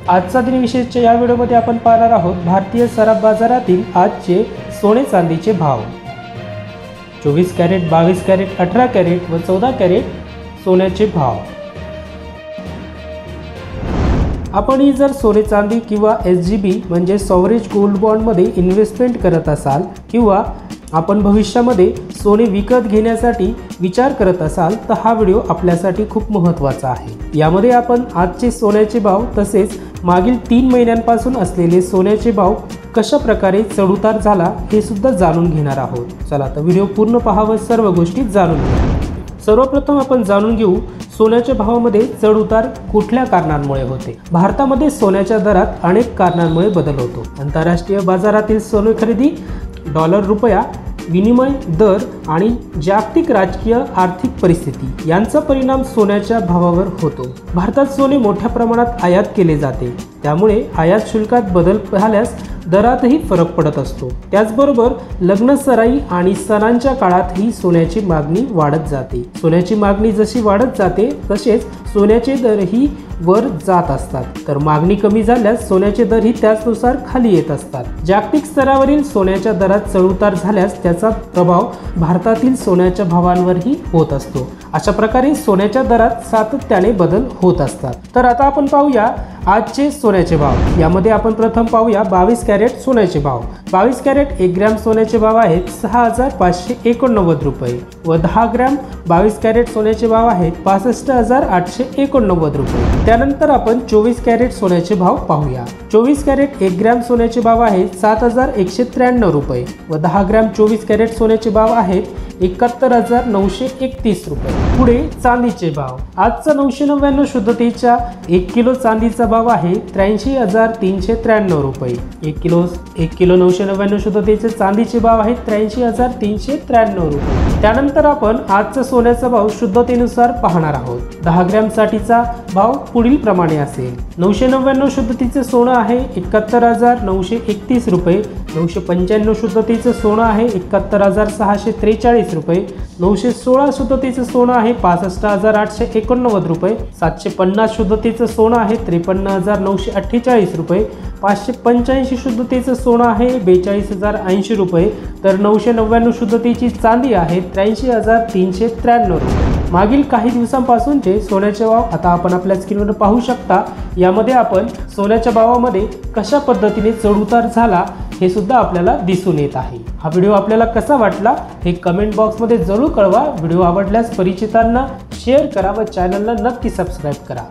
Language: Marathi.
आजचा दिन विशेषच्या या व्हिडिओमध्ये आपण पाहणार आहोत भारतीय सराफ बाजारातील आजचे सोने चांदीचे भाव। 24 कॅरेट, 22 कॅरेट, 18 कॅरेट व 14 कॅरेट सोन्याचे भाव। आपण जर सोने चांदी किंवा SGB म्हणजे सॉवरेज गोल्ड बॉन्ड मध्ये इन्व्हेस्टमेंट करत असाल किंवा आपण भविष्यामध्ये सोने विकत घेण्यासाठी विचार करत असाल तर हा व्हिडिओ आपल्यासाठी खूप महत्त्वाचा आहे। यामध्ये आपण आजचे सोन्याचे भाव तसेच मागील 3 महिन्यांपासून असलेले सोन्याचे भाव कशा प्रकारे चढउतार झाला हे सुद्धा जाणून घेणार आहोत। चला तर व्हिडिओ पूर्ण पाहावा, सर्व गोष्टी जाणून घ्या। सर्वप्रथम आपण जाणून घेऊ सोन्याच्या भावामध्ये चढउतार कुठल्या कारणांमुळे होते। भारतामध्ये सोन्याच्या दरात अनेक कारणांमुळे बदल होतो। आंतरराष्ट्रीय बाजारातील सोने खरेदी, डॉलर रुपया विनिमय दर आणि जागतिक राजकीय आर्थिक परिस्थिती यांचा परिणाम सोन्याच्या भावावर होतो। भारतात सोने मोठ्या प्रमाणात आयात केले जाते, त्यामुळे आयात शुल्कात बदल झाल्यास दरातही फरक पडत असतो। त्याचबरोबर लग्न सराई आणि सणांच्या काळातही सोन्याची मागणी वाढत जाते। सोन्याची मागणी जशी वाढत जाते तसेच सोन्याचे दरही वर जात असतात, तर मागणी कमी झाल्यास सोन्याचे दरही त्याचनुसार खाली येत असतात। जागतिक स्तरावरील सोन्याच्या दरात चढउतार झाल्यास त्याचा प्रभाव भारतातील सोन्याच्या भावांवरही होत असतो। अशा प्रकारे सोन्याच्या दरात सातत्याने बदल होत असतात। तर आता आपण पाहूया आजचे सोन्याचे भाव। यामध्ये आपण प्रथम पाहूया 22 कॅरेट सोन्याचे भाव। 22 कॅरेट 1 ग्रॅम सोन्याचे भाव आहेत 6589 रुपये व 10 ग्रॅम 22 कॅरेट सोन्याचे भाव आहेत 65889 रुपये। त्यानंतर आपण 24 कॅरेट सोन्याचे भाव पाहूया। 24 कॅरेट 1 ग्रॅम सोन्याचे भाव आहेत 7193 रुपये व 10 ग्रॅम 24 कॅरेट सोन्याचे भाव आहेत 71931 रुपये। पुढे चांदीचे भाव। आजचा 999 शुद्धतेच्या 1 किलो चांदीचा भाव आहे 83393 रुपये। 1 किलो 999 शुद्धतेचे चांदीचे भाव आहेत 83393 रुपये। त्यानंतर आपण आजचा सोन्याचा भाव शुद्धतेनुसार पाहणार आहोत। 10 ग्रॅम साठीचा भाव पुढील प्रमाणे असेल। 999 शुद्धतेचे सोनं आहे 71931 रुपये। 995 शुद्धतेचे सोनं आहे 71643 रुपये। 916 शुद्धतेचे सोनं आहे 65889 रुपये। 750 शुद्धतेचे सोनं आहे 53948 रुपये। 585 शुद्धतेचे सोनं आहे 42080 रुपये। तर 999 शुद्धतेची चांदी आहे 83393 रुपये। मागील काही दिवसांपासूनचे सोन्याचे भाव आता आपण आपल्या स्क्रीनवर पाहू शकता। यामध्ये आपण सोन्याच्या भावामध्ये कशा पद्धतीने चढउतार झाला हे सुद्धा आपल्याला दिसून येत आहे। हा व्हिडिओ आपल्याला कसा वाटला हे कमेंट बॉक्समध्ये जरूर कळवा। व्हिडिओ आवडल्यास परिचितांना शेअर करा व चॅनलला नक्की सबस्क्राईब करा।